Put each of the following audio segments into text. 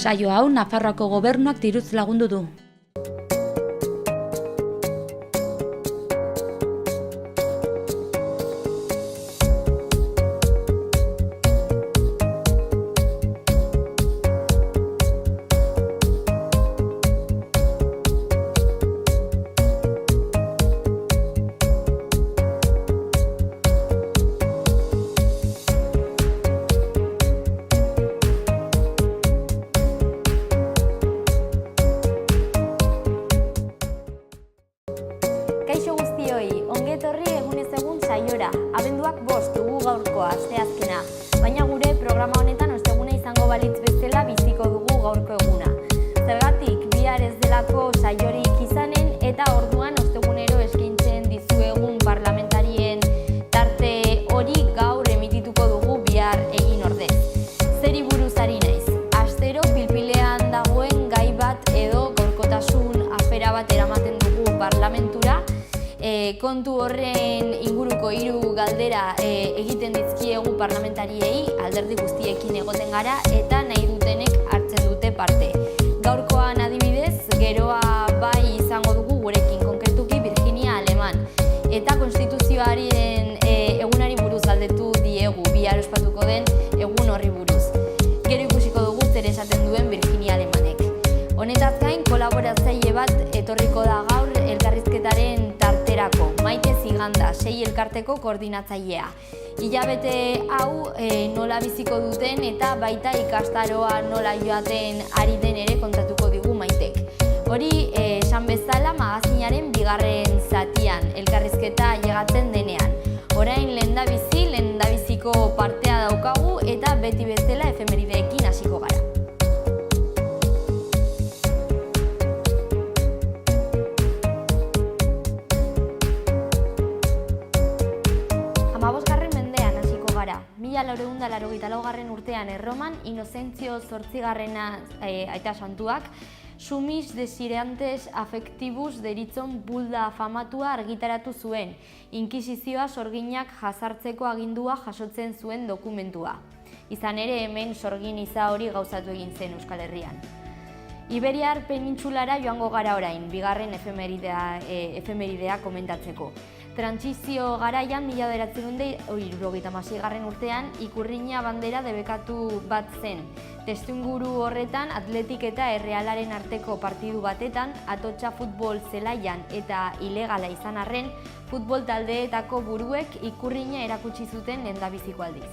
Saio hau Nafarroako gobernuak diruz lagundu du. Kaixo guztioi, ongi etorri egunez egun saiora. Abenduak 5 dugu gaurkoa, asteazkena. Baina gure programa honetan osteguna izango balitz bezala biziko dugu gaurko eguna. Zergatik, bihar ez delako saiorik izanen eta orduan ostegunero eskaintzen dizuegun parlamentarien tarte hori gaur emitituko dugu bihar egin ordez. Zeri buruz ari naiz? Astero pilpilean dagoen gai bat edo gaurkotasun afera bat eramaten dugu parlamentura. Kontu horren inguruko 3 galdera egiten dizkiegu parlamentariei, alderdi guztiekin egoten gara eta nahi dutenek hartzen dute parte. Gaurkoan adibidez, geroa bai izango dugu gurekin, konkretuki Virginia Aleman. Eta konstituzioaren egunari buruz galdetu diegu, bihar ospatuko den egun horri buruz. Gero ikusiko dugu zer esaten duen Virginia Alemanek. Honetaz gain, kolaboratzaile bat etorriko da gaur elkarrizketaren tarterako, Maite Ziganda, 6 elkarteko koordinatzailea. Hilabete hau nola biziko duten eta baita ikastaroa nola joaten ari den ere kontatuko digu Maitek. Hori esan bezala magazinaren bigarren zatian, elkarrizketa llegatzen denean. Orain lehendabiziko partea daukagu eta beti bezala efemerideekin hasiko gara. Mendean hasiko gara. 1484 urtean Erroman, Inozentzio 8. Aita santuak, Sumis desiderantes affectivus deritzon bulda famatua argitaratu zuen, inkisizioa sorginak jazartzeko agindua jasotzen zuen dokumentua. Izan ere hemen sorgin iza hori gauzatu egin zen Euskal Herrian. Iberiar penintsulara joango gara orain, bigarren efemeridea komentatzeko. Trantsizio garaian 1976 urtean Ikurriña bandera debekatu bat zen. Testuinguru horretan Atletik eta Errealaren arteko partidu batetan atotxa futbol zelaian eta ilegala izan arren, futbol taldeetako buruek Ikurriña erakutsi zuten lehendabiziko aldiz.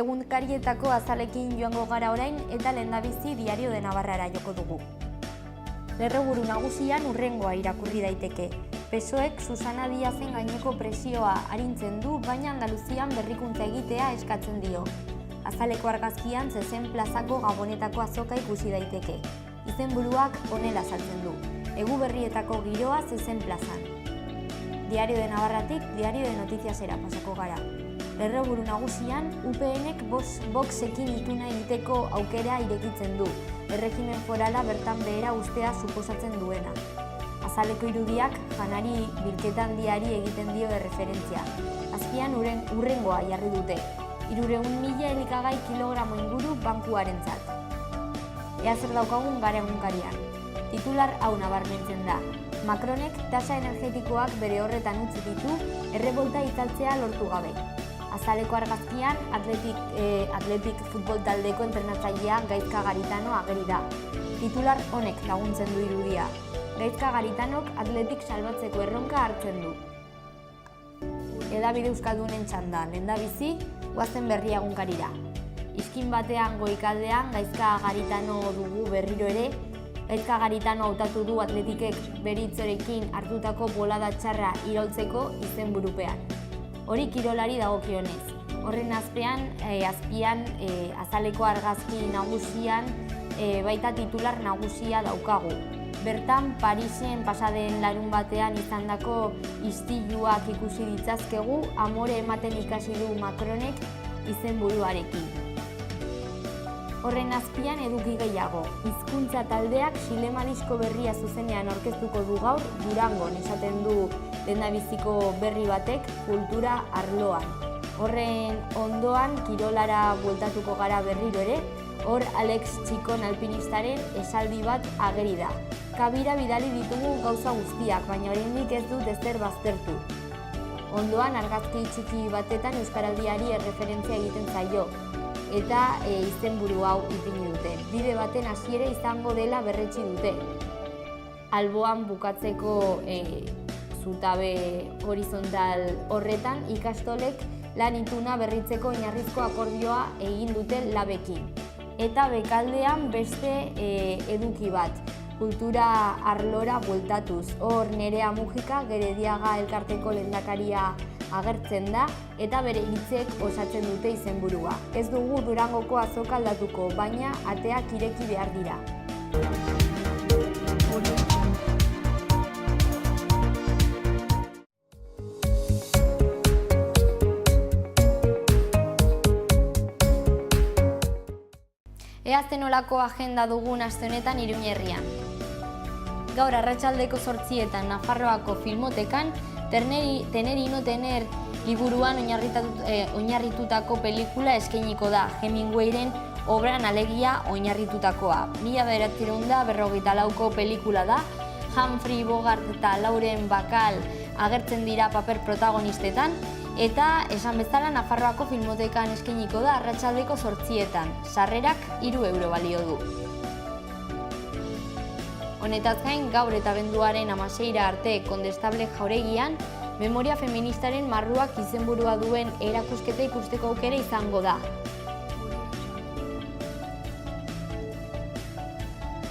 Egunkarietako azalekin joango gara orain eta lehendabizi Diario de Navarrara joko dugu. Lerroburu nagusian hurrengoa irakurri daiteke. PSOEk Susana Díazen gaineko presioa arintzen du, baina Andaluzian berrikuntza egitea eskatzen dio. Azaleko argazkian Zezen plazako Gabonetako azoka ikusi daiteke. Izenburuak honela azaltzen du. Egu berrietako giroa Zezen plazan. Diario de Navarratik Diario de Noticiasera pasako gara. Lerroburu nagusian, UPNek Voxekin ituna egiteko aukera irekitzen du, erregimen forala bertan behera ustea suposatzen duena. Azaleko irudiak janari bilketan diari egiten dio erreferentzia. Azpian hurrengoa jarri dute, 300.000 elikagai kilogramo inguru bankuarentzat. Ea zer daukagun gara egunkarian. Titular hau nabarmentzen da. Macronek tasa energetikoak bere horretan utzi ditu, errebolta itzaltzea lortu gabe. Azaleko argazkian, Atletik futbol taldeko entrenatzailea Gaizka Garitano ageri da. Titular honek laguntzen du irudia. Gaizka Garitanok Atletik salbatzeko erronka hartzen du. Hedabide euskaldunen txanda, lehendabizi, goazen berria egunkarira. Iskin batean goikaldean Gaizka Garitano dugu berriro ere, Gaizka Garitano hautatu du Atletikek beritzorekin hartutako bolada txarra iraultzeko izenburupean. Hori kirolari dagokionez. Horren azpian azaleko argazki nagusian baita titular nagusia daukagu. Bertan, Parisen pasaden larun batean izandako istiluak ikusi ditzazkegu, amore ematen ikasi du Macronek izenburuarekin. Horren azpian eduki gehiago, hizkuntza taldeak zinema disko berria zuzenean aurkeztuko du gaur Durangon, esaten du lehendabiziko berri batek kultura arloan. Horren ondoan kirolara bueltatuko gara berriro ere, hor Alex Txikon alpinistaren esaldi bat ageri da. Kabira bidali ditugu gauza guztiak, baina oraindik ez dut ezer baztertu. Ondoan argazki txiki batetan Euskaraldiari erreferentzia egiten zaio, eta izenburu hau ipini dute. Bide baten hasiera izango dela berretsi dute. Alboan bukatzeko zutabe horizontal horretan ikastolek lan ituna berritzeko oinarrizko akordioa egin dute labekin. Eta bekaldean beste eduki bat, kultura arlora bueltatuz. Hor Nerea Mujika, Gerediaga elkarteko lehendakaria agertzen da eta bere hitzek osatzen dute izenburua. Ez dugu Durangoko azoka aldatuko, baina ateak ireki behar dira. Ea zenolako agenda dugun aste honetan Iruñerrian. Gaur arratsaldeko 8etan Nafarroako Filmotekan Tener y no tener liburuan oinarritutako pelikula eskainiko da, Hemingwayren obran alegia oinarritutakoa. 1954ko pelikula da, Humphrey Bogart eta Lauren Bacall agertzen dira paper protagonistetan, eta esan bezala Nafarroako Filmotekan eskainiko da arratsaldeko 8etan. Sarrerak 3 euro balio du. Honetaz gain, gaur eta abenduaren 16 arte Kondestable Jauregian, memoria feministaren marruak izenburua duen erakusketa ikusteko aukera izango da.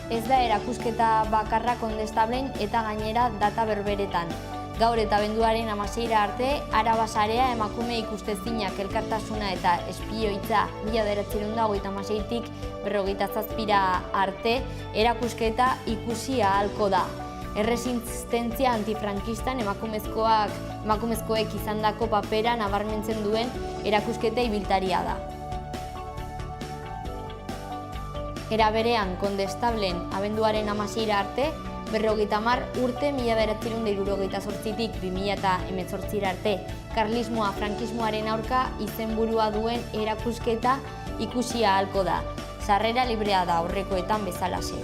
Ez da erakusketa bakarra Kondestablen eta gainera data berberetan. Gaur eta abenduaren 16 arte, Araba Sarea emakume ikustezinak elkartasuna eta espioitza 1926tik 57 arte erakusketa ikusi ahalko da. Erresistentzia antifrankistan emakumezkoek izandako papera nabarmentzen duen erakusketa ibiltaria da. Era berean, Kondestablen abenduaren 16 arte, 50 urte 1978tik 2018 arte, karlismoa frankismoaren aurka izenburua duen erakusketa ikusi ahalko da. Sarrera librea da aurrekoetan bezalaxe.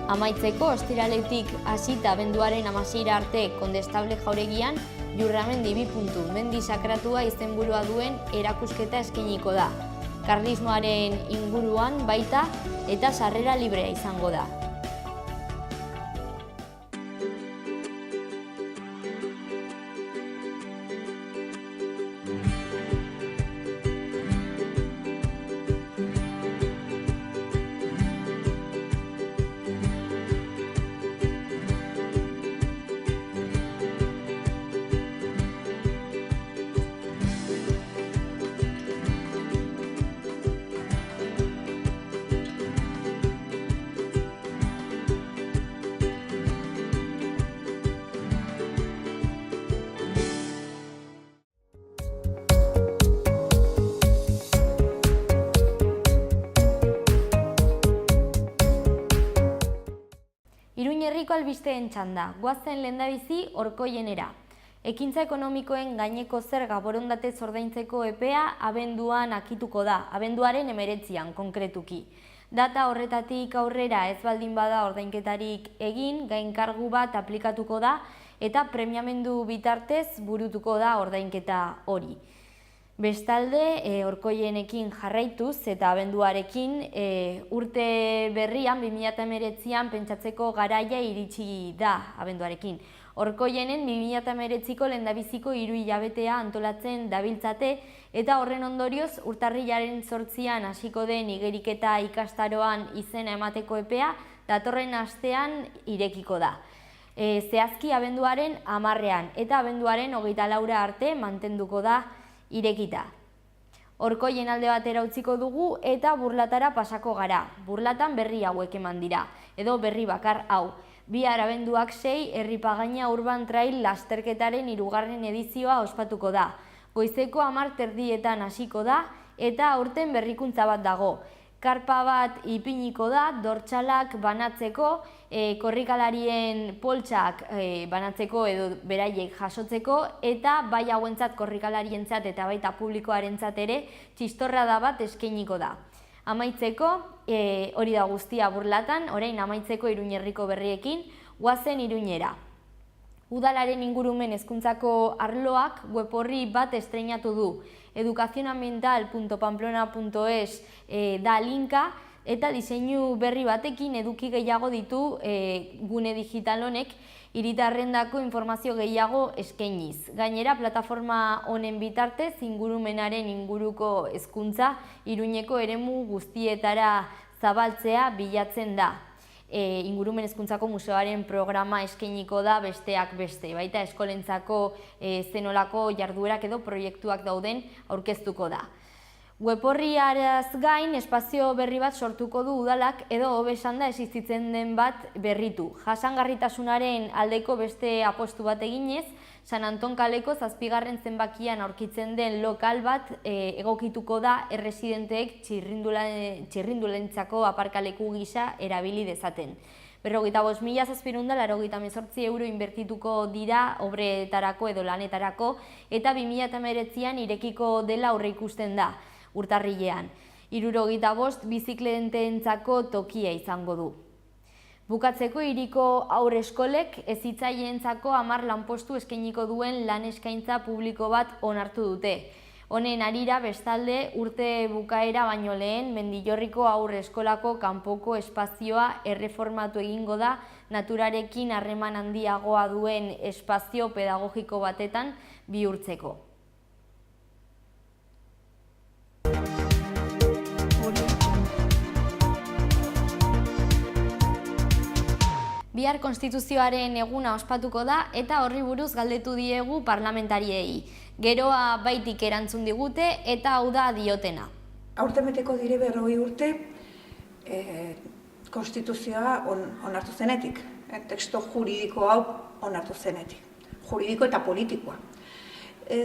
Amaitzeko, ostiraletik hasita abenduaren 16 arte Kondestable Jauregian, Jurramendi 2. Mendi sakratua izenburua duen erakusketa eskainiko da. Karlismoaren inguruan baita eta sarrera librea izango da. Iruñerriko albisteen txanda, goazen lehendabizi Orkoienera. Ekintza ekonomikoen gaineko zerga borondatez ordaintzeko epea abenduan akituko da, abenduaren 19an konkretuki. Data horretatik aurrera ez baldin bada ordainketarik egin, gainkargu bat aplikatuko da eta premiamendu bitartez burutuko da ordainketa hori. Bestalde, Orkoienekin jarraituz eta abenduarekin urte berrian 2019an pentsatzeko garaia iritsi da abenduarekin. Orkoienen 2019ko lehendabiziko 3 hilabetea antolatzen dabiltzate eta horren ondorioz urtarrilaren 8an hasiko den igeriketa ikastaroan izena emateko epea datorren astean irekiko da. Zehazki abenduaren 10ean eta abenduaren 24 arte mantenduko da irekita. Orkoien alde batera utziko dugu eta Burlatara pasako gara. Burlatan berri hauek eman dira, edo berri bakar hau. Bihar abenduak 6 Herripagaina Urban Trail lasterketaren 3. edizioa ospatuko da. Goizeko 10:30 hasiko da eta aurten berrikuntza bat dago. Karpa bat ipiniko da, dortsalak banatzeko, korrikalarien poltsak banatzeko edo beraiek jasotzeko, eta bai hauentzat korrikalarientzat eta baita publikoarentzat ere txistorrada bat eskainiko da. Amaitzeko, hori da guztia Burlatan, orain amaitzeko Iruñerriko berriekin, goazen Iruñera. Udalaren ingurumen hezkuntzako arloak web orri bat estreinatu du. educazionambiental.pamplona.es da linka eta diseinu berri batekin eduki gehiago ditu gune digital honek hiritarrendako informazio gehiago eskainiz. Gainera, plataforma honen bitartez ingurumenaren inguruko hezkuntza Iruñeko eremu guztietara zabaltzea bilatzen da. Ingurumen hezkuntzako museoaren programa eskainiko da besteak beste, baita eskolentzako zenolako jarduerak edo proiektuak dauden aurkeztuko da. Web orriaraz gain espazio berri bat sortuko du udalak edo hobe esanda existitzen den bat berritu. Jasangarritasunaren aldeko beste apostu bat eginez, San Anton kaleko 7. zenbakian aurkitzen den lokal bat egokituko da erresidenteek txirrindulentzako aparkaleku gisa erabili dezaten. 45.788 euro inbertituko dira obretarako edo lanetarako eta 2019an irekiko dela aurreikusten da urtarrilean. 75 bizikleteentzako tokia izango du. Bukatzeko hiriko haur-eskolek hezitzaileentzako 10 lanpostu eskainiko duen lan eskaintza publiko bat onartu dute. Honen harira bestalde urte bukaera baino lehen Mendillorriko haur-eskolako kanpoko espazioa erreformatu egingo da naturarekin harreman handiagoa duen espazio pedagogiko batetan bihurtzeko. Bihar konstituzioaren eguna ospatuko da eta horri buruz galdetu diegu parlamentariei. Geroa baitik erantzun digute eta hau da diotena. Aurten beteko dire 40 urte konstituzioa onartu zenetik, teksto juridiko hau onartu zenetik, juridiko eta politikoa.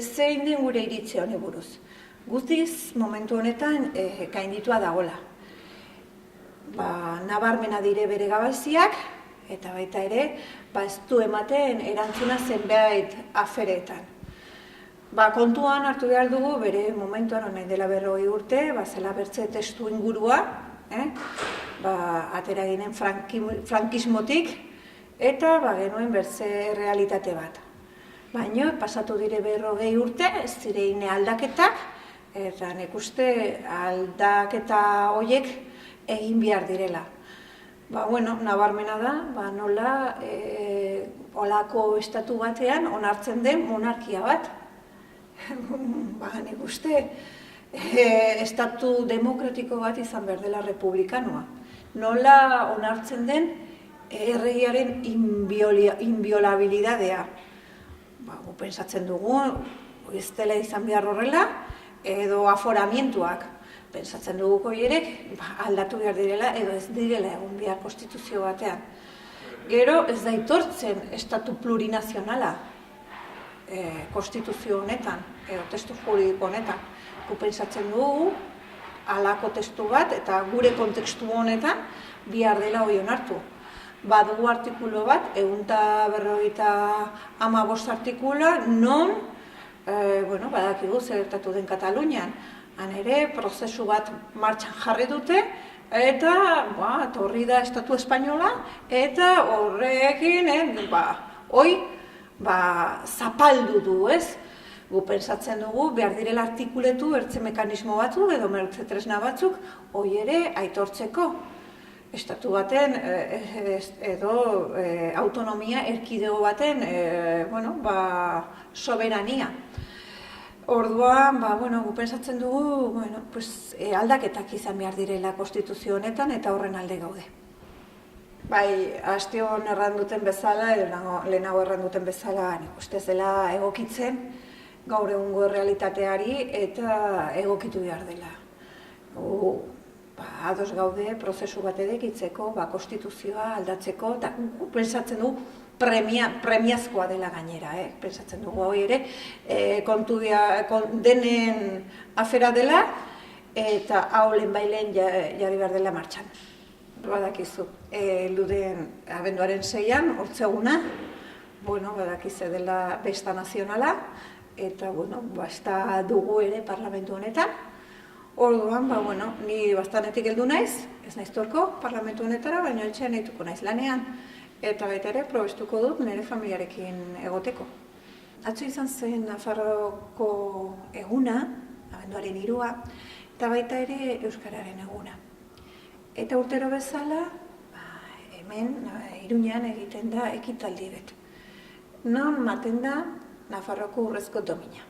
Zein den gure iritzia honi buruz? Guztiz momentu honetan gainditua dagoela. Nabarmena dire bere gabeziak, eta baita ere, ez du ematen erantzuna zenbait aferetan. Kontuan hartu behar dugu, bere momentuan nahi dela 40 urte, zela bertze testu ingurua, atera ginen frankismotik, eta genuen bertze realitate bat. Baina, pasatu dire 40 urte, ez direine aldaketak, eta nik uste aldaketa horiek egin behar direla. Nabarmena da, nola olako estatu batean onartzen den monarkia bat. Nik uste estatu demokratiko bat izan behar dela republikanoa. Nola onartzen den erregiaren inviolabilidadea. Pentsatzen dugu, ez dela izan behar horrela, edo aforamientuak. Pentsatzen dugu koierek aldatu behar direla edo ez direla egun behar konstituzio batean. Gero ez da itortzen estatu plurinazionala konstituzio honetan, edo testu juridiko honetan. Pentsatzen dugu halako testu bat eta gure kontekstu honetan behar dela hori onartu. Badugu artikulu bat, 155 artikula, non, badakigu zer gertatu den Katalunian. Han ere, prozesu bat martxan jarri dute, eta horri da Estatu Espainola, eta horrekin, zapaldu du, ez? Gu pentsatzen dugu, behar direla artikuletu, bertze mekanismo batzuk, edo bertze tresna batzuk, hori ere aitortzeko. Estatu baten, edo autonomia erkidego baten, soberania. Orduan, gu pentsatzen dugu, aldaketak izan behar direla konstituzio honetan eta horren alde gaude. Hastion erranduten bezala, lehenago erranduten bezala, nik uste zela egokitzen, gaur egungo realitateari eta egokitu behar dela. Ados gaude prozesu bat edekitzeko, konstituzioa aldatzeko, eta pentsatzen du premiazkoa dela gainera, pentsatzen dugu hori ere, denen afera dela, eta hau lehenbailen jarri behar dela martxan. Badakizu, luden abenduaren 6an, hortzeguna, badakize dela besta nazionala, eta basta dugu ere parlamentu honetan. Orduan, ni bastanetik heldu naiz, ez naiz torko parlamentu honetara, baina etxean nahituko naiz lanean. Eta baita ere, probestuko dut nire familiarekin egoteko. Atzo izan zen Nafarroako eguna, abenduaren 3a, eta baita ere Euskararen eguna. Eta urtero bezala, hemen Iruñean egiten da ekitaldi bet. Non maten da Nafarroako urrezko domina.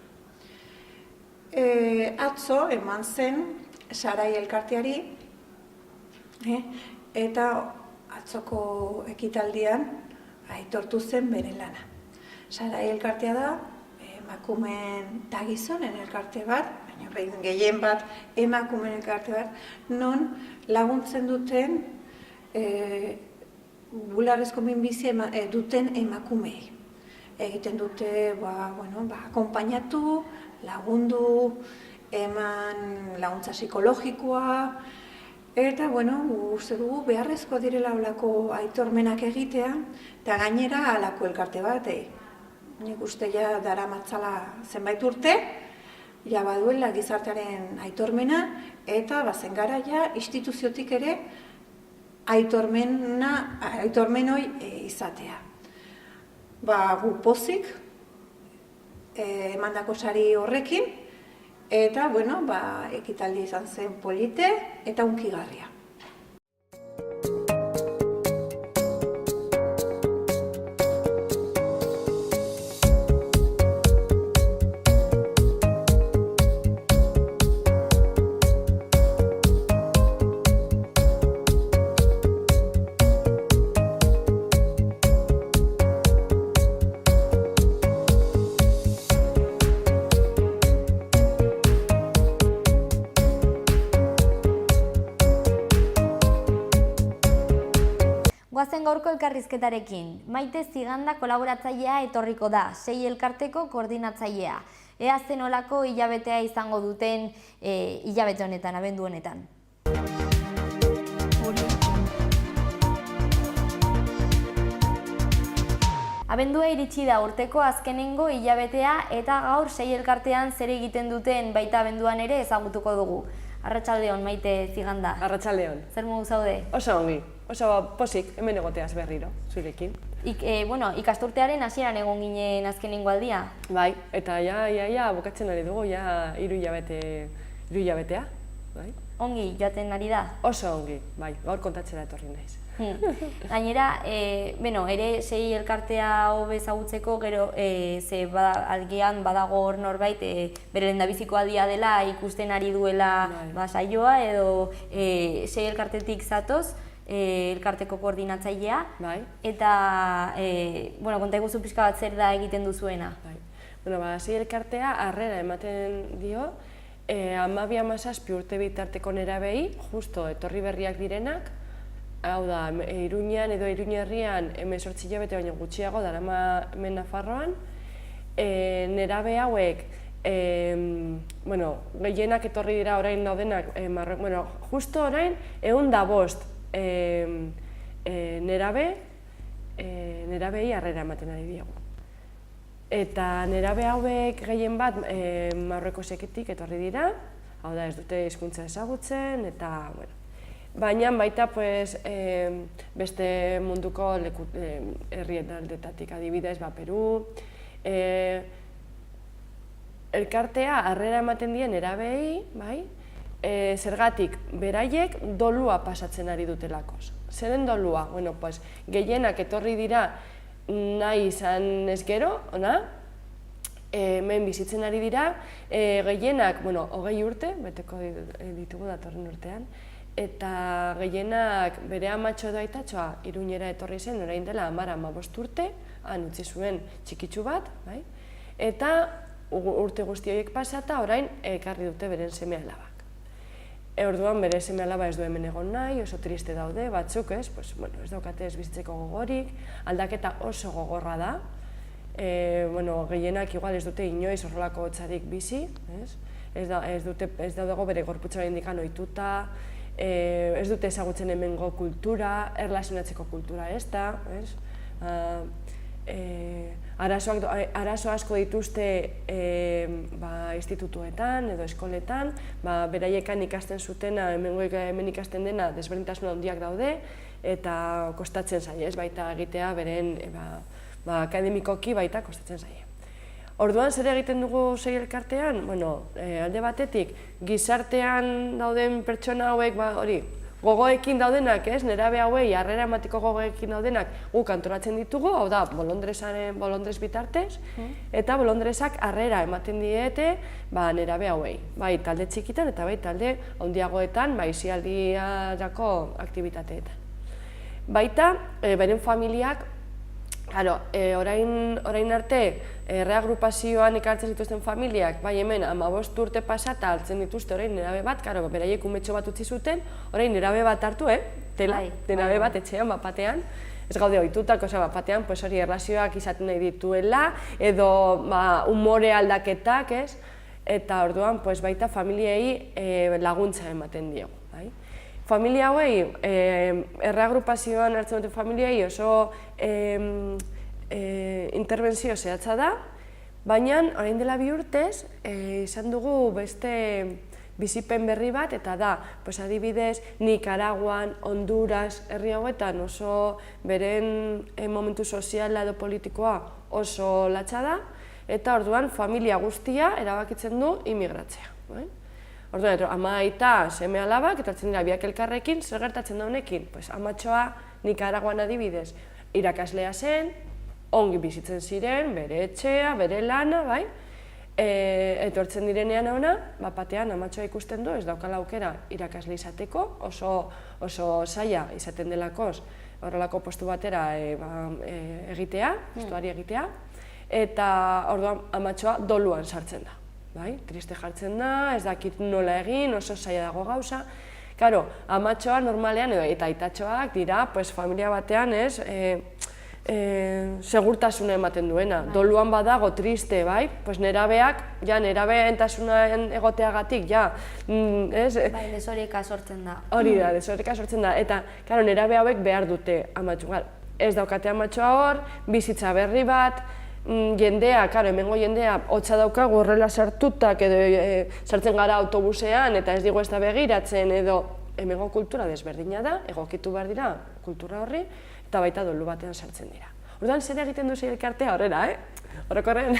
Atzo eman zen Sarai elkarteari, eta atzoko ekitaldian aitortu zen bere lana. Sarai elkartea da, emakumeen eta gizonen elkarte bat, baina gehien bat emakumeen elkarte bat, non laguntzen duten bularrezko minbizi duten emakumeei. Egiten dute, akonpainatu, lagundu, eman laguntza psikologikoa, eta, uste dugu beharrezkoa direla holako aitormenak egitea, eta gainera halako elkarte bat, nik uste ja daramatzala zenbait urte, ja baduela gizartearen aitormena, eta bazen gara ja instituziotik ere aitormen hori izatea. Gu pozik, emandako sari horrekin, eta, ekitaldi izan zen polite eta hunkigarria. Goazen gaurko elkarrizketarekin, Maite Ziganda kolaboratzailea etorriko da, 6 elkarteko koordinatzailea. Ea zen olako hilabetea izango duten hilabete honetan, abendu honetan. Abendua iritsi da urteko azkenengo hilabetea eta gaur 6 elkartean zer egiten duten baita abenduan ere ezagutuko dugu. Arratsaldeon, Maite Ziganda. Arratsaldeon. Zer modu zaude? Oso ongi, oso posik, hemen egoteaz berriro, zurekin. Ikasturtearen hasieran egon ginen azkenengo aldia. Bai, eta ja bukatzen ari dugu, ja 3 hilabetea. Ongi, joaten ari da? Oso ongi, bai, gaur kontatzera etorri naiz. Gainera, ere 6 elkartea hobe ezagutzeko, gero algian badago hor norbait bere lehendabiziko aldia dela ikusten ari duela saioa edo 6 elkartetik zatoz, elkarteko koordinatzailea, eta konta iguzu pixka bat zer da egiten duzuena. 6 elkartea harrera ematen dio 12-17 urte bitarteko nerabei, justo etorri berriak direnak, hau da, Iruñean edo Iruña herrian 18 hilabete baino gutxiago darama hemen Nafarroan, nerabe hauek, gehienak etorri dira orain daudenak, justo orain 105 nerabei harrera ematen ari diegu. Eta nerabe hauek gehien bat Marruekosetik etorri dira, hau da ez dute hizkuntza ezagutzen, eta baina baita beste munduko herrietaldetatik, adibidez, Peru. Elkartea harrera ematen dien nerabei, zergatik beraiek dolua pasatzen ari dutelakoz. Zeren dolua? Gehienak etorri dira nahi izan ez gero, hemen bizitzen ari dira, gehienak, 20 urte, beteko ditugu datorren urtean, eta gehienak bere amatxo edo aitatxoa Iruñera etorri zen, orain dela 10-15 urte, han utzi zuen txikitsu bat, eta urte guzti horiek pasata, orain ekarri dute beren seme-alabak. Orduan bere seme-alaba ez du hemen egon nahi, oso triste daude, batzuk ez daukate ez bizitzeko gogorik, aldaketa oso gogorra da, gehienak igual ez dute inoiz horrelako hotzarik bizi, ez daudego bere gorputzaren indikan ohituta, ez dute ezagutzen hemengo kultura, erlazionatzeko kultura ez da, arazo asko dituzte institutuetan edo eskoletan, beraiekan ikasten zutena, hemen ikasten dena desberdintasun handiak daude, eta kostatzen zaie, baita egitea beren akademikoki baita kostatzen zaie. Orduan, zer egiten dugu sei elkartean? Alde batetik, gizartean dauden pertsona hauek, gogoekin daudenak, nerabe hauei, harrera emateko gogoekin daudenak, guk antolatzen ditugu, hau da, bolondrez bitartez, eta bolondrezak harrera ematen diete nerabe hauei, bai talde txikitan eta bai talde handiagoetan, aisialdirako aktibitateetan. Baita, beren familiak, orain arte, reagrupazioan ikartzen zituzten familiak, bai hemen 15 urte pasata hartzen dituzte orain nerabe bat, beraiek umetxo bat utzi zuten, orain nerabe bat hartu, nerabe bat etxean, batean, ez gaude ohitutako, batean hori erlazioak izaten nahi dituela, edo umore aldaketak, eta orduan baita familiei laguntza ematen diogu. Familia hauei, erreagrupazioan hartzen duten familiei oso interbentzio zehatza da, baina orain dela 2 urtez izan dugu beste bizipen berri bat, eta da, adibidez, Nikaraguan, Honduras, herri hauetan oso beren momentu soziala edo politikoa oso latza da, eta orduan familia guztia erabakitzen du imigratzea. Orduan, ama aita seme-alabak, etortzen dira biak elkarrekin, zer gertatzen da honekin? Amatxoa Nikaraguan adibidez, irakaslea zen, ongi bizitzen ziren, bere etxea, bere lana, etortzen direnean hona, batean amatxoa ikusten du, ez daukala aukera irakasle izateko, oso zaila izaten delakoz, horrelako postu batera egitea, postuari egitea, eta orduan amatxoa doluan sartzen da. Triste jartzen da, ez dakit nola egin, oso zaila dago gauza. Karo, amatxoa normalean eta aitatxoak dira, familia batean, segurtasuna ematen duena. Doluan badago, triste, nerabeak, nerabe entasunan egoteagatik, desoreka sortzen da. Hori da, desoreka sortzen da, eta nerabe hauek behar dute amatxoa. Ez daukate amatxoa hor, bizitza berri bat, jendea, hemengo jendea, hotza daukagu horrela sartutak edo sartzen gara autobusean eta ez digu ez da begiratzen edo hemengo kultura desberdina da, egokitu behar dira kultura horri, eta baita dolu batean sartzen dira. Orduan, zer egiten duzu elkartea horrela, orokorren,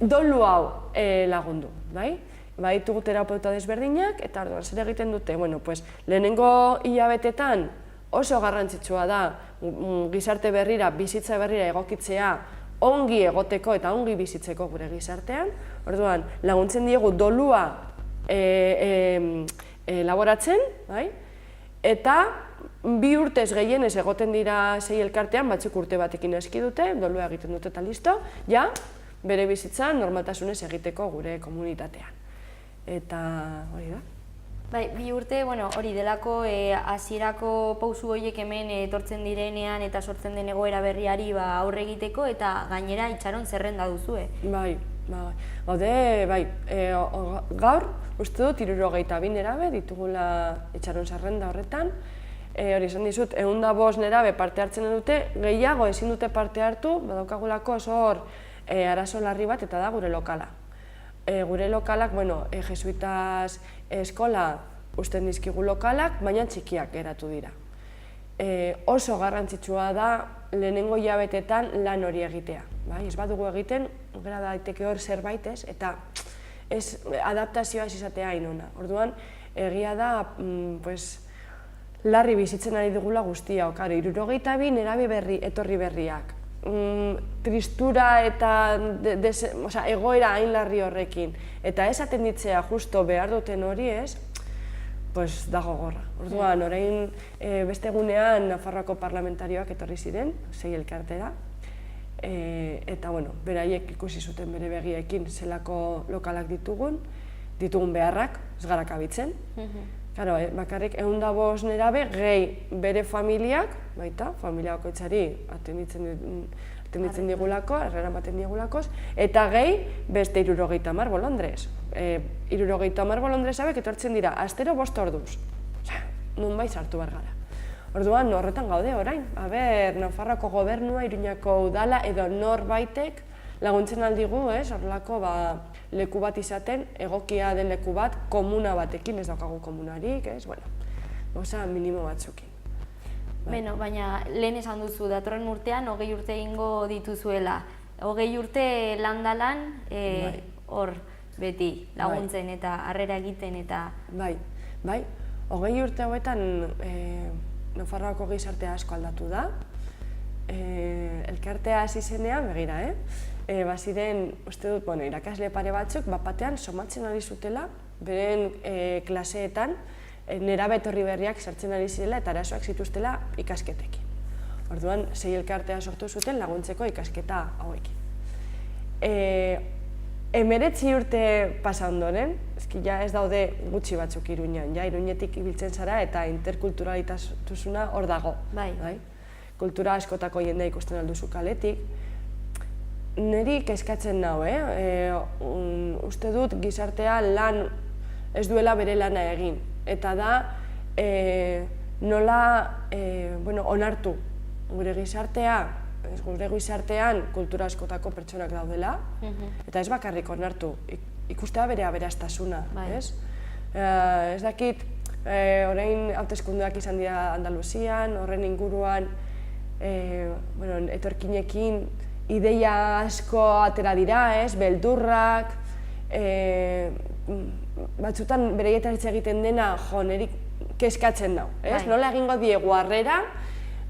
dolu hau lagundu, ditugu terapeuta desberdinak, eta orduan, zer egiten dute, lehenengo hilabetetan oso garrantzitsua da gizarte berrira, bizitza berrira egokitzea, ongi egoteko eta ongi bizitzeko gure gizartean. Orduan, laguntzen diegu dolua elaboratzen, eta 2 urtez gehienez egoten dira 6 elkartean, batzuk urte batekin eski dute, dolua egiten dute eta listo, bere bizitza normaltasunez egiteko gure komunitatean. Eta hori da. 2 urte, hori delako hasierako pausu horiek hemen etortzen direnean eta sortzen den egoera berriari aurre egiteko, eta gainera itxaron zerrenda duzue. Gaur, uste dut 72 nerabe ditugula itxaron zerrenda horretan. Hori esan dizut, 105 nerabe parte hartzen dute, gehiago ezin dute parte hartu, badaukagulako oso hor arazo larri bat, eta da gure lokala. Gure lokalak, jesuitas eskola usten dizkigu lokalak, baina txikiak geratu dira. Oso garrantzitsua da lehenengo hilabetetan lan hori egitea. Ez badugu egiten, gara daiteke hor zerbait ez, eta adaptazioa ez izatea hain ona. Orduan, egia da, larri bizitzen ari dugula guztia. 72 nerabe etorri berriak. Tristura eta egoera hain larri horrekin, eta ez atenditzea justo behar duten hori ez, da gogorra. Orduan, orain beste egunean Nafarroako parlamentarioak etorri ziren, 6 elkartera, eta beraiek ikusi zuten bere begiekin zelako lokalak ditugun beharrak, ez gara kabitzen. Bakarrik 105 nerabe, gehi bere familiak, baita, familia bakoitzari atenditzen digulako, erreramaten digulakoz, eta gehi beste 70 bolondrez. 70 bolondrez hauek etortzen dira, astero 5 orduz. Nunbait sartu behar gara. Orduan, horretan gaude orain. Nafarroako gobernua, Iruñako udala edo norbaitek laguntzen aldigu, horrelako leku bat izaten, egokia den leku bat, komuna batekin, ez daukagu komunarik, gauza minimo batzukin. Baina lehen esan duzu, datorren urtean 20 urte egingo dituzuela. 20 urte landalan, hor beti laguntzen eta harrera egiten eta... Bai, 20 urte hauetan Nafarroako gizartea asko aldatu da. Elkartea hasi zenean, begira, baziren, uste dut, irakasle pare batzuk, batean somatzen ari zutela, beren klaseetan, nerabe etorri berriak sartzen ari zirela eta arazoak zituztela ikasketekin. Orduan, 6 elkartea sortu zuten laguntzeko ikasketa hauekin. 19 urte pasa ondoren, ez daude gutxi batzuk Iruñan, Iruñetik ibiltzen zara eta interkulturalitasuna hor dago. Kultura askotako jendea ikusten alduzu kaletik. Niri kezkatzen nau, uste dut gizartea ez duela bere lana egin. Eta da, nola onartu gure gizartean kultura askotako pertsonak daudela, eta ez bakarrik onartu, ikustea bere aberastasuna. Ez dakit, orain hauteskundeak izan dira Andaluzian, horren inguruan, etorkinekin ideia asko atera dira, beldurrak, batzutan bereietan hitz egiten dena, niri kezkatzen nau. Nola egingo diegu harrera,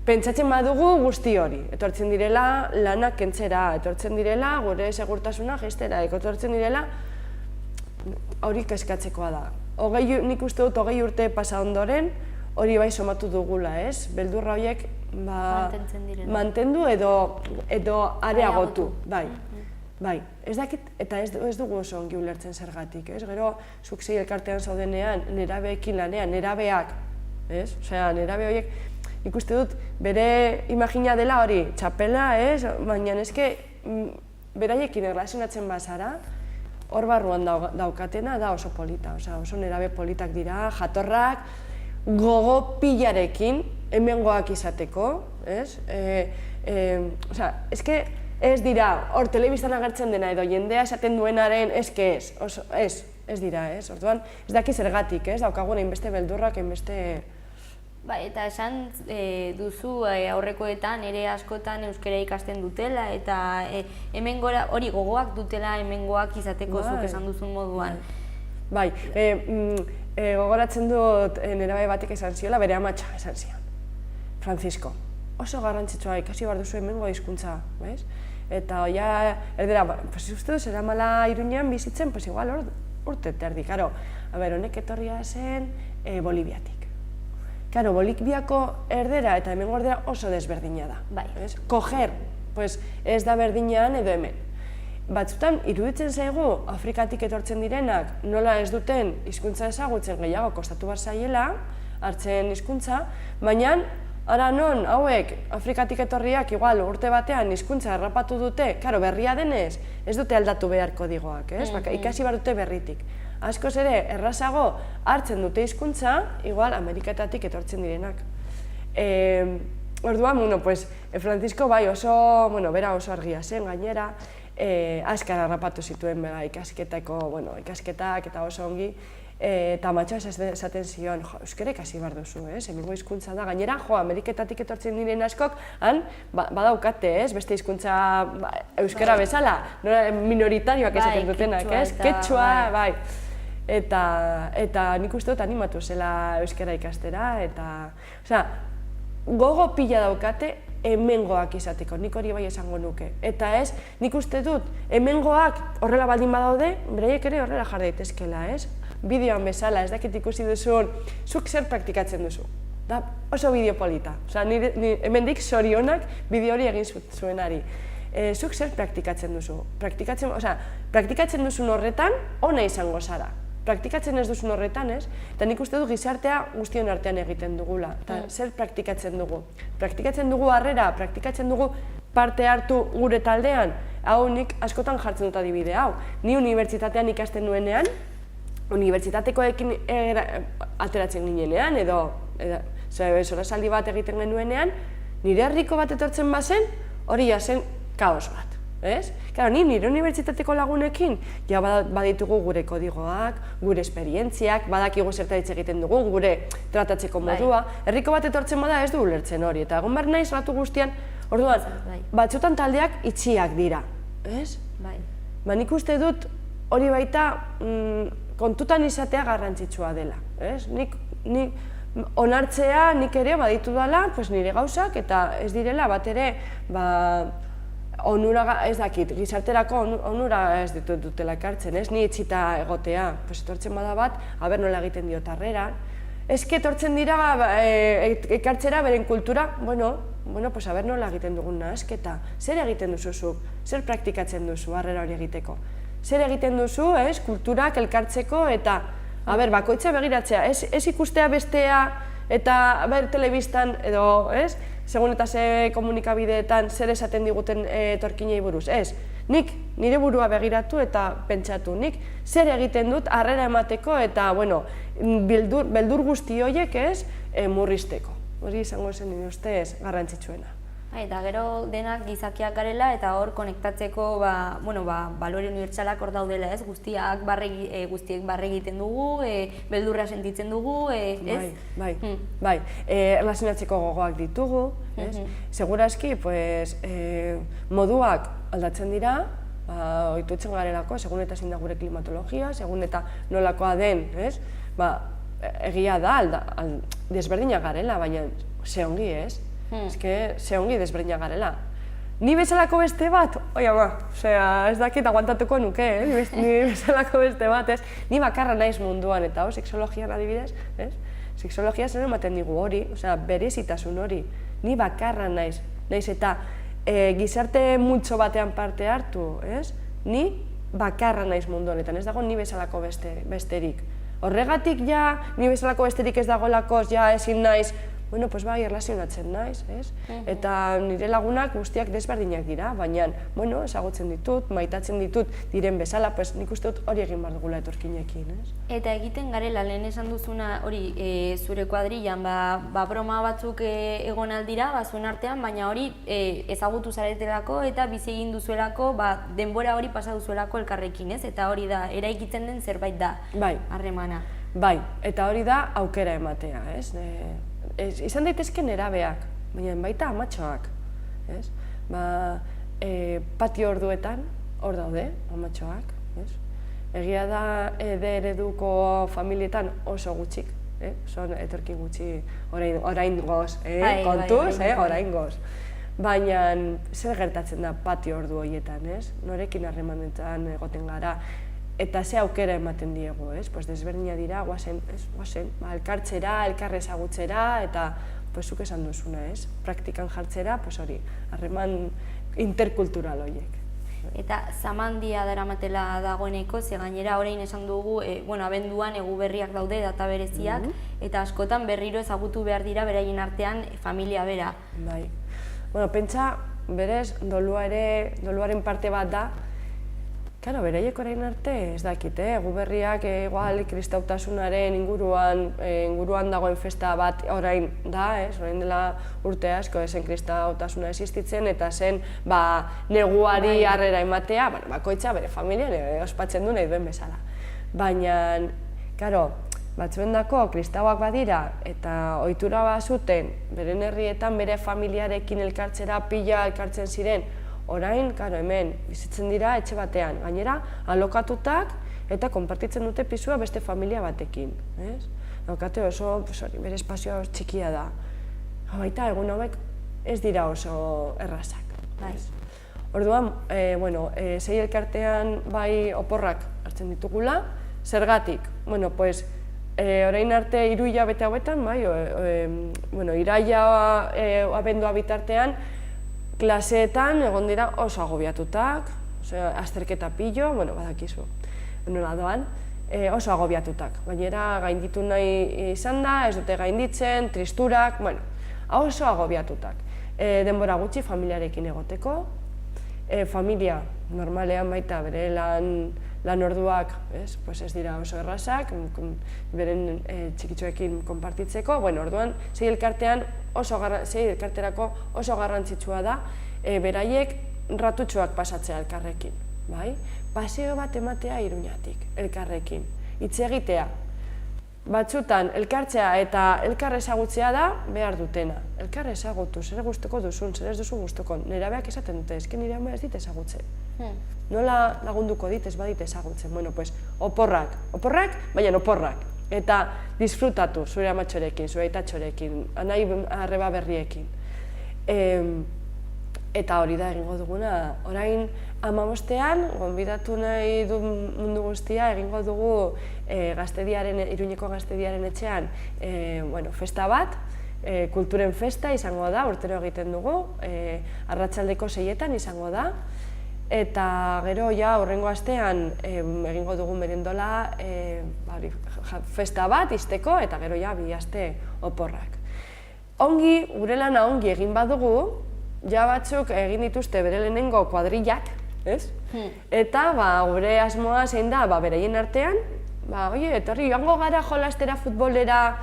pentsatzen badugu guzti hori. Etortzen direla lanak kentzera, etortzen direla gure segurtasuna jaistera, etortzen direla hori kezkatzekoa da. Nik uste dut 20 urte pasa ondoren, hori bai somatu dugula, beldurra horiek mantendu edo areagotu. Bai, ez dakit, eta ez dugu oso ongi ulertzen zergatik, gero zuk 6 elkartean zaudenean, nerabeekin lanean, nerabeak, nerabe horiek, ikuste dut, bere imagina dela hori, txapela, baina eske beraiekin erlazionatzen bazara, hor barruan daukatena da oso polita, oso nerabe politak dira, jatorrak, gogo pilarekin, hemengoak izateko, eske ez dira, hor telebistan agertzen dena edo jendea esaten duenaren eske ez dira, orduan ez daki zergatik, daukagun hainbeste beldurrak, hainbeste... Eta esan duzu aurrekoetan, ere askotan euskara ikasten dutela eta hori gogoak dutela hemengoak izateko zuk esan duzun moduan. Bai, gogoratzen dut nerabe batek esan ziola, bere amatxa esan zion. Francisco, oso garrantzitsua ikasi behar duzu hemengo hizkuntza, eta erdera, uste duz, eramala Iruñean bizitzen, igual urte terdi, honek etorria zen Boliviatik. Boliviako erdera eta hemengo erdera oso desberdina da. Koger, ez da berdinean edo hemen. Batzutan, iruditzen zaigu, Afrikatik etortzen direnak nola ez duten hizkuntza ezagutzen gehiago kostatu behar zaiela, hartzen hizkuntza, baina ara non hauek Afrikatik etorriak igual urte batean hizkuntza errapatu dute, berria denez, ez dute aldatu beharko digoak, ikasi behar dute berritik. Askoz ere, errazago hartzen dute hizkuntza, igual Ameriketatik etortzen direnak. Orduan, Francisco bai bera oso argia zen gainera, azkar harrapatu zituen ikasketak eta oso ongi, eta matxoa esaten zion, euskara ikasi behar duzu, hemengo hizkuntza da, gainera, Ameriketatik etortzen diren askok, han, badaukate, beste hizkuntza euskara bezala, minoritarioak esaten dutenak, ketxua, bai. Eta nik uste dut animatu zela euskara ikastera, eta gogo pila daukate hemengoak izateko, nik hori bai esango nuke. Eta nik uste dut hemengoak horrela baldin badaude, beraiek ere horrela jar daitezkela, bideoan bezala, ez dakit ikusi duzun, zuk zer praktikatzen duzu. Da oso bideo polita, hemendik zorionak bideo hori egin zuenari. zuk zer praktikatzen duzu? Praktikatzen duzun horretan, ona izango zara. Praktikatzen ez duzun horretan, ez? Eta nik uste du gizartea guztion artean egiten dugula. Eta zer praktikatzen dugu? Praktikatzen dugu harrera, praktikatzen dugu parte hartu gure taldean. Hau nik askotan jartzen dut adibide hau. Ni unibertsitatean ikasten nuenean, unibertsitatekoekin ateratzen ginenean, edo sorasaldi bat egiten genuenean, nire herriko bat etortzen bazen, hori jazen kaos bat. Nire unibertsitateko lagunekin ja baditugu gure kodigoak, gure esperientziak, badakigu zerta hitz egiten dugu, gure tratatzeko modua. Herriko bat etortzen bada ez du ulertzen hori, eta egon behar naiz ratu guztian, orduan, batzutan taldeak itxiak dira. Nik uste dut hori baita kontutan izatea garrantzitsua dela. Nik onartzea nik ere baditu dela nire gauzak, eta ez direla bat ere onura, ez dakit, gizarterako onura ez dutela ekartzen, ni itxita egotea. Etortzen bada bat, aber nola egiten diot harrera. Eske etortzen dira ekartzera beren kultura, aber nola egiten dugun nahasketa. Zer egiten duzuzuk? Zer praktikatzen duzu harrera hori egiteko? Zer egiten duzu, kulturak elkartzeko eta bakoitza begiratzea, ez ikustea bestea eta telebistan edo, segun eta ze komunikabideetan zer esaten diguten etorkinei buruz, nik nire burua begiratu eta pentsatu, nik zer egiten dut harrera emateko eta, beldur guzti horiek murrizteko. Hori izango zen nire ustez garrantzitsuena. Eta gero denak gizakiak garela eta hor konektatzeko balore unibertsalak hor daudela, guztiek barre egiten dugu, beldurra sentitzen dugu, ez? Bai, erlazionatzeko gogoak ditugu, segurazki moduak aldatzen dira, ohitutzen garelako, segun eta zein da gure klimatologia, segun eta nolakoa den, egia da, desberdinak garela, baina ze ongi, ez? Ze ongi desberdinak garela. Ni bezalako beste bat, ez dakit aguantatuko nuke, ni bezalako beste bat, ni bakarra naiz munduan, eta sexologian adibidez, sexologia zer ematen digu hori, berezitasun hori, ni bakarra naiz eta gizarte multzo batean parte hartu, ni bakarra naiz mundu honetan, ez dago ni bezalako besterik. Horregatik ni bezalako besterik ez dagoelakoz ezin naiz, erlazionatzen naiz, eta nire lagunak guztiak desberdinak dira, baina, ezagutzen ditut, maitatzen ditut diren bezala, nik uste dut hori egin behar dugula etorkinekin, Eta egiten garela, lehen esan duzuna hori zure kuadrilan, broma batzuk egon aldira, zuen artean, baina hori ezagutu zaretelako eta bizi egin duzuelako, denbora hori pasa duzuelako elkarrekin, eta hori da, eraikitzen den zerbait da, harremana. Bai, eta hori da aukera ematea, izan daitezke nerabeak, baina baita amatxoak. Patio orduetan, hor daude, amatxoak. Egia da ereduko familietan oso gutxik, son etorkin gutxi orain goz, kontuz, orain goz. Baina zer gertatzen da patio ordu horietan, norekin harremanetan egoten gara, eta ze aukera ematen diegu, desberdina dira, guazen, elkartzera, elkarre ezagutzera, eta zuk esan duzuna, praktikan jartzera, hori, harreman interkultural horiek. Eta zamandia daramatela dagoeneko, ze gainera orain esan dugu, abenduan egu berriak daude, data bereziak, eta askotan berriro ezagutu behar dira beraien artean familia bera. Bai, pentsa, berez, doluaren parte bat da, beraiek orain arte, ez dakit, egu berriak igual kristautasunaren inguruan dagoen festa bat orain da, orain dela urte asko zen kristautasuna existitzen eta zen neguari harrera ematea, bakoitza bere familian ospatzen du nahi duen bezala. Baina, batzuendako kristauak badira eta ohitura bazuten beren herrietan bere familiarekin elkartzera pila elkartzen ziren, orain, hemen, bizitzen dira etxe batean, gainera, alokatutak eta konpartitzen dute pisua beste familia batekin. Daukate oso, bere espazioa txikia da. Baita, egun hauek ez dira oso errazak. Orduan, sei elkartean bai oporrak hartzen ditugula, zergatik? Orain arte 3 hilabete hauetan, iraila abendua bitartean, klaseetan egon dira oso agobiatutak, azterketa pilo, badakizu, nola doan, oso agobiatutak. Gainera gainditu nahi izan da, ez dute gainditzen, tristurak, oso agobiatutak. Denbora gutxi familiarekin egoteko, familia normalean baita bere lan orduak ez dira oso errazak, beren txikitxoekin konpartitzeko, orduan sei elkarterako oso garrantzitsua da beraiek ratutxoak pasatzea elkarrekin. Paseo bat ematea Iruñatik, elkarrekin, hitz egitea. Batzutan, elkartzea eta elkar ezagutzea da behar dutena. Elkar ezagutu, zer gustuko duzun, zer ez duzu gustuko. Nerabeak esaten dute, ezken nire ama ez dit ezagutzen. Nola lagunduko dit ez badit ezagutzen. Oporrak, baina oporrak. Eta disfrutatu zure amatxorekin, zure aitatxorekin, anai arreba berriekin. Eta hori da egingo duguna, orain 15ean, gonbidatu nahi du mundu guztia, egingo dugu Iruñeko Gaztediaren etxean festa bat, kulturen festa izango da, urtero egiten dugu, arratsaldeko 6etan izango da, eta gero hurrengo astean egingo dugu merendola festa bat izteko, eta gero 2 aste oporrak. Ongi, gure lana ongi egin badugu, batzuk egin dituzte bere lehenengo kuadrillak, eta gure asmoa zein da beraien artean, etorri joango gara jolastera futbolera,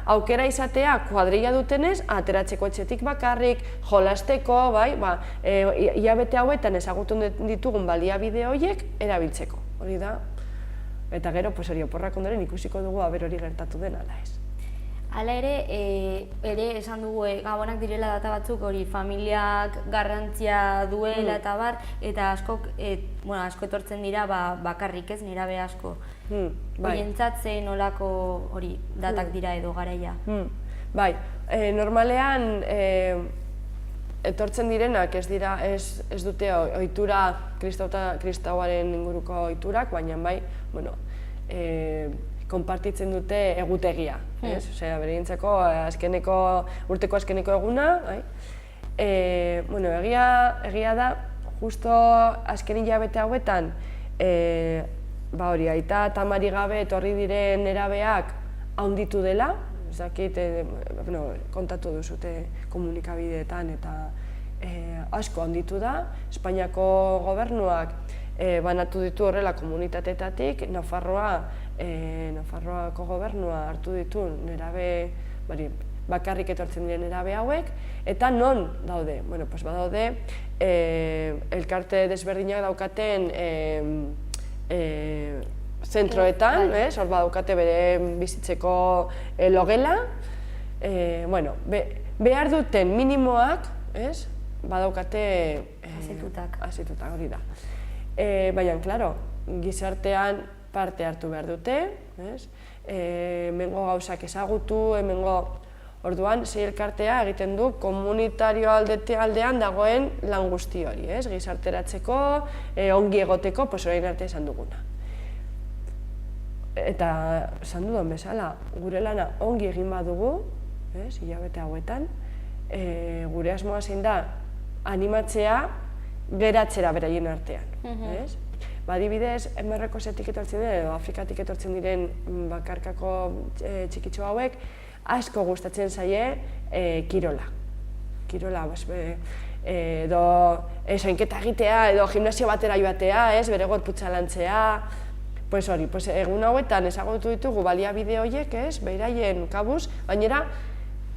aukera izatea kuadrilla dutenez, ateratzeko etxetik bakarrik, jolasteko, hilabete hauetan ezagutu ditugun baliabide horiek erabiltzeko, hori da. Eta gero, oporrak ondoren ikusiko dugu hori gertatu den ala ez. Hala ere esan dugu gabonak direla data batzuk hori familiak garrantzia duela eta bar, eta asko etortzen dira bakarrik ez, nerabe asko. Horientzat zein nolako hori datak dira edo garaia? Bai, normalean etortzen direnak ez dute ohitura kristauaren inguruko ohiturak, baina bai, konpartitzen dute egutegia, beraientzako urteko azkeneko eguna. Egia da, justo azken hilabete hauetan, aita eta amari gabe etorri diren nerabeak handitu dela, kontatu duzute komunikabideetan eta asko handitu da. Espainiako gobernuak banatu ditu horrela komunitateetatik, Nafarroako gobernua hartu ditu bakarrik etortzen diren nerabe hauek, eta non daude? Badaude elkarte desberdinak daukaten zentroetan, hor badaukate bere bizitzeko logela, behar duten minimoak badaukate hasitutak, hori da. Baina, klaro, gizartean parte hartu behar dute, hemengo gauzak ezagutu, orduan sei elkartea egiten du komunitario aldean dagoen lan guzti hori, gizarteratzeko, ongi egoteko, orain arte esan duguna. Eta esan dudan bezala, gure lana ongi egin badugu, hilabete hauetan, gure asmoa zein da animatzea geratzera beraien artean. Adibidez, MR-kosetik etortzen diren edo Afrikatik etortzen diren bakarkako txikitxo hauek asko gustatzen zaie kirola. Kirola, edo zainketa egitea, edo gimnasio batera joatea, bere gorputza lantzea. Egun hauetan ezagutu ditugu baliabide horiek, beraien kabuz, gainera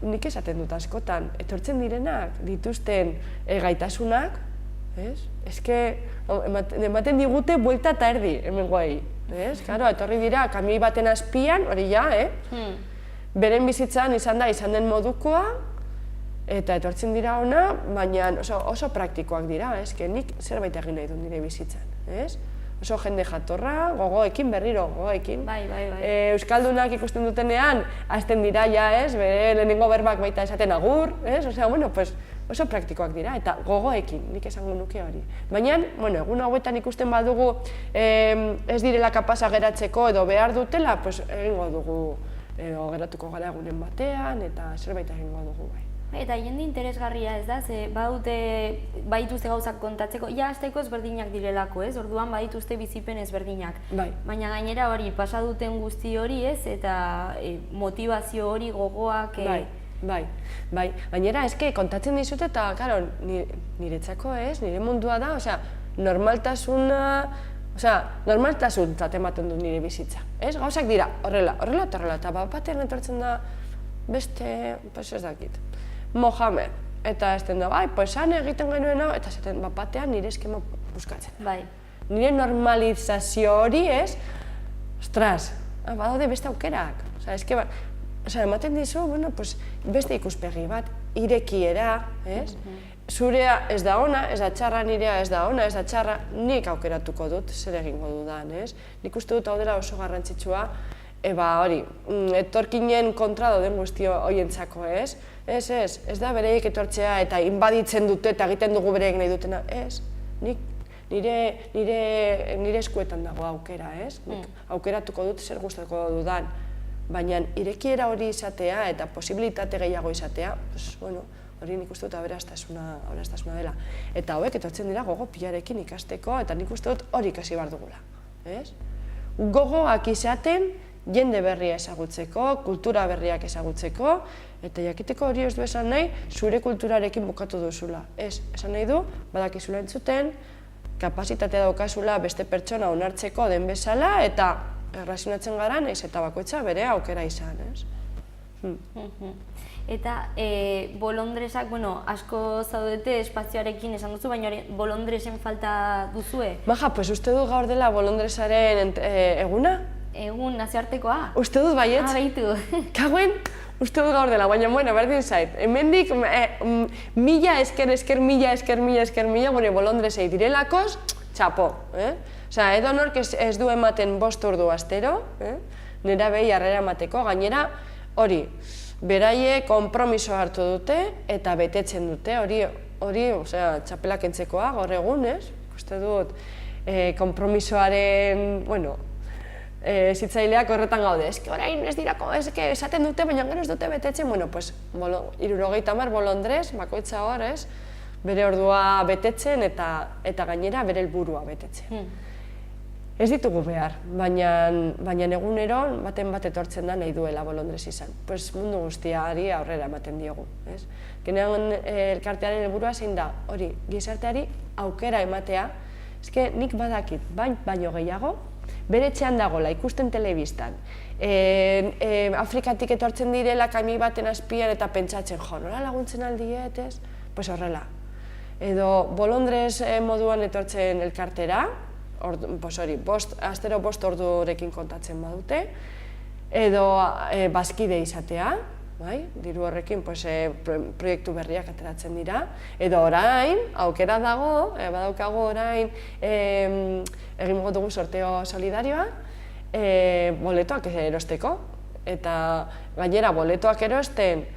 nik esaten dut askotan, etortzen direnak dituzten gaitasunak, ematen digute buelta eta erdi hemengoei. Etorri dira kamioi baten azpian, hori ja, beren bizitzan izan den modukoa, eta etortzen dira ona, baina oso praktikoak dira, nik zerbait egin nahi dut nire bizitzan. Oso jende jatorra, gogoekin, berriro gogoekin. Euskaldunak ikusten dutenean, hasten dira ja, bere lehenengo berbak baita esaten agur, oso praktikoak dira, eta gogoekin, nik esango nuke hori. Baina, egun hauetan ikusten badugu ez direla kapasa geratzeko edo behar dutela, egingo dugu, geratuko gara egunen batean, eta zerbait egingo dugu bai. Eta jende interesgarria ez da, ze badituzte gauzak kontatzeko, ja hasteko ezberdinak direlako, ez? Orduan badituzte bizipen ezberdinak. Bai. Baina gainera hori, pasa duten guzti hori, ez? Eta motivazio hori, gogoak... Bai. Gainera, eske kontatzen dizute eta, karo, niretzako ez, nire mundua da, osea, normaltasuntzat ematen du nire bizitza, ez? Gauzak dira, horrela, eta batean etortzen da beste, pues ez dakit, Mohamed, eta esten da, bai, pues han egiten genuen hau, eta zaten batean nire eskema buskatzen. Bai. Nire normalizazio hori, ez? Ostras, badaude beste aukerak, ematen dizu, bueno, pues beste ikuspegi bat, irekiera, ez? Zurea ez da ona, ez da txarra, nirea ez da ona, ez da txarra, nik aukeratuko dut, zer egingo dudan, ez? Nik uste dut hau dela oso garrantzitsua, hori, etorkinen kontra dauden guzti horientzako, ez? Ez da bereiek etortzea eta inbaditzen dute eta egiten dugu bereiek nahi dutena, ez? Nire eskuetan dago aukera, ez? Nik aukeratuko dut zer gustatuko dudan, baina irekiera hori izatea eta posibilitate gehiago izatea, hori nik uste dut aberastasuna dela. Eta hauek etortzen dira gogo pilarekin ikasteko eta nik uste dut hori ikasi behar dugula. Gogoak izaten jende berria ezagutzeko, kultura berriak ezagutzeko, eta jakiteko hori ez du esan nahi, zure kulturarekin bukatu duzula. Esan nahi du, badakizula entzuten, kapazitatea daukazula beste pertsona onartzeko den bezala, eta errazionatzen gara, nahiz eta bakoitza bere aukera izan, ez? Eta bolondresak, asko zaudete espazioarekin esan duzu, baina bolondresen falta duzue? Baja, pues uste du gaur dela bolondresaren eguna? Egun nazioartekoa? Uste dut baietz? Baitu. Kagoen, uste dut gaur dela, baina berdin zait. Hemendik, mila esker, bolondresei direlakoz, txapo. Edo nork ez du ematen 5 ordu astero, nera behi harrera emateko, gainera, hori, beraie konpromiso hartu dute eta betetzen dute, hori, txapelak entzekoa, gaur egun, uste dut, konpromisoaren, zitzaileak horretan gaude, eske orain ez dirako, esaten dute, baina gero ez dute betetzen, 70 bolondrez, bakoitza hor, bere ordua betetzen eta gainera bere helburua betetzen. Ez ditugu behar, baina egunero baten bat etortzen da nahi duela bolondrez izan. Mundu guztiari aurrera ematen diogu. Genean elkartearen helburua zein da, hori, gizarteari aukera ematea, nik badakit, baino gehiago, bere etxean dagoela, ikusten telebistan, Afrikatik etortzen direla kami baten azpian eta pentsatzen, nola laguntzen aldiet, ez? Horrela. Edo bolondrez moduan etortzen elkartera, astero 5 ordurekin kontatzen badute, edo bazkide izatea, diru horrekin proiektu berriak ateratzen dira, edo orain, aukera dago, badaukagu orain, egingo dugu sorteo solidarioa, boletoak erosteko, eta gainera boletoak erosten,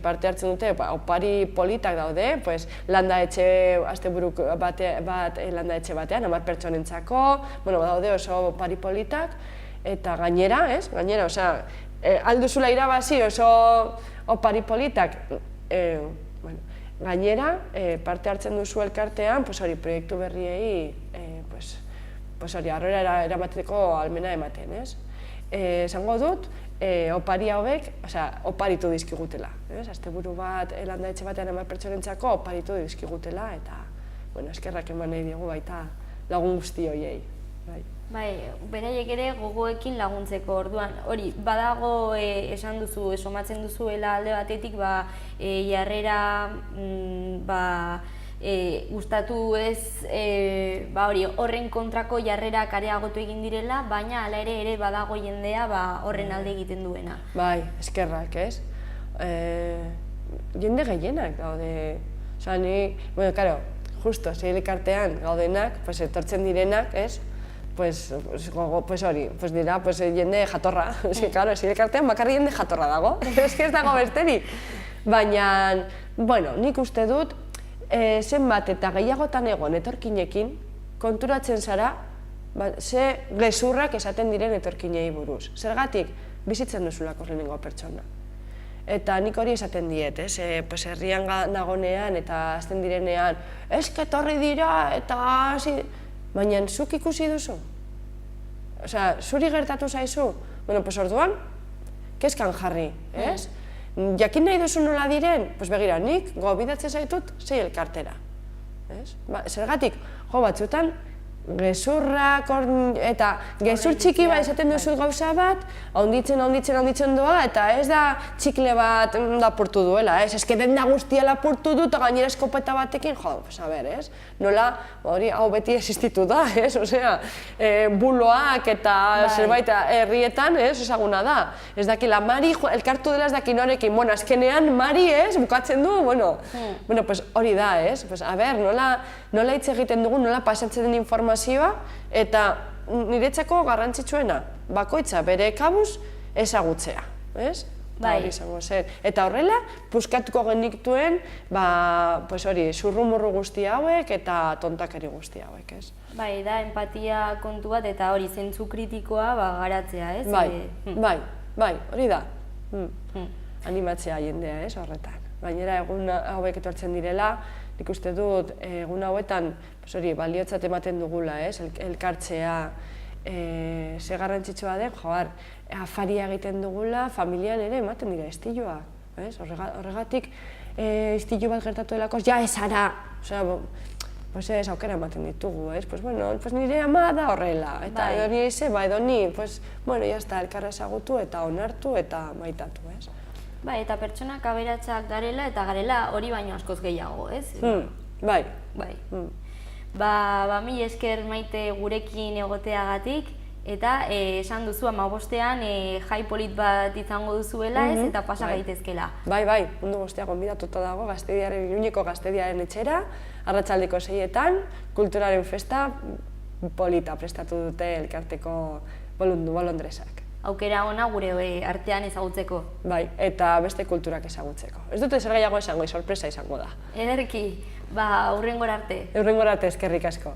parte hartzen dute, opari politak daude, landa-etxe, asteburu bat landa-etxe batean, 10 pertsonentzako, daude oso opari politak, eta gainera, alduzula irabazi oso opari politak, gainera, parte hartzen duzu elkartean, proiektu berriei, aurrera eramateko almena ematen, ez? Esango dut, opari hauek, oparitu dizkigutela. Asteburu bat, landa-etxe batean 10 pertsonentzako oparitu dizkigutela, eta eskerrak eman nahi diogu baita lagun guzti horiei. Beraiek ere gogoekin laguntzeko orduan. Hori, badago esan duzu, somatzen duzuela alde batetik, jarrera gustatu ez, horren kontrako jarrerak areagotu egin direla, baina hala ere badago jendea horren alde egiten duena. Bai, eskerrak, ez? Jende gehienak daude. Justo, elkartean gaudenak, etortzen direnak, ez? Hori, dira, jende jatorra. Elkartean bakarri jende jatorra dago, ez dago besterik. Baina, nik uste dut, zenbat eta gehiagotan egon etorkinekin, konturatzen zara, ze gezurrak esaten diren etorkinei buruz. Zergatik, bizitzen duzulako lehenengo pertsona. Eta nik hori esaten diet, herrian nagonean eta azten direnean, eske etorri dira eta hasi... Baina zuk ikusi duzu? Osea, zuri gertatu zaizu? Bueno, pues orduan, kezkan jarri, ez? Jakin nahi duzu nola diren? Pues begira, nik gobidatzen zaitut sei elkartera. Zergatik, batzutan, gezurrak eta gezur txiki bat esaten duzu gauza bat, haunditzen doa, eta ez da txikle bat lapurtu duela, ez? Eske denda guztia lapurtu du eta gainera eskopeta batekin, pues a ber, ez? Nola, hori, hau beti existitu da, ez? Osea, buloak eta zerbait herrietan, ez? Ezaguna da. Ez dakila, Mari elkartu dela ez daki norekin, bueno, azkenean Mari, ez? Bukatzen du, bueno, pues hori da, ez? Pues a ber, nola hitz egiten dugu, nola pasatzen den informazioa, eta niretzako garrantzitsuena, bakoitza bere kabuz ezagutzea, ez? Hori izango zen. Eta horrela, puskatuko genituen, zurrumurru guzti hauek eta tontakeri guzti hauek, ez? Bai, da, empatia kontu bat eta hori zentzu kritikoa garatzea, ez? Bai, hori da. Animatzea jendea, ez, horretan. Gainera, egun hauek etortzen direla, nik uste dut, egun hauetan, baliotzat ematen dugula, ez? Elkartzea, ze garrantzitsua den, afaria egiten dugula, familian ere ematen dira estiloak, ez? Horregatik, estilo bat gertatu delako, ja esara! Osea, ez aukera ematen ditugu, ez? Pues bueno, nire ama da horrela, eta edo nire izeba, edo ni, pues, bueno, jazta, elkarra ezagutu eta onartu eta maitatu, ez? Bai, eta pertsonak aberatsak garela eta garela hori baino askoz gehiago, ez? Bai. Mila esker Maite gurekin egoteagatik, eta esan duzu 15ean jai polit bat izango duzuela, ez? Eta pasa gaitezkela. Bai, mundu guztia gonbidatuta dago Iruñeko Gaztediaren etxera, arratsaldeko 6etan, kulturaren festa polita prestatu dute elkarteko bolondresak. Aukera ona gure artean ezagutzeko. Bai, eta beste kulturak ezagutzeko. Ez dute zer gehiago esango, sorpresa izango da. Ederki, hurrengora arte. Hurrengora arte, eskerrik asko.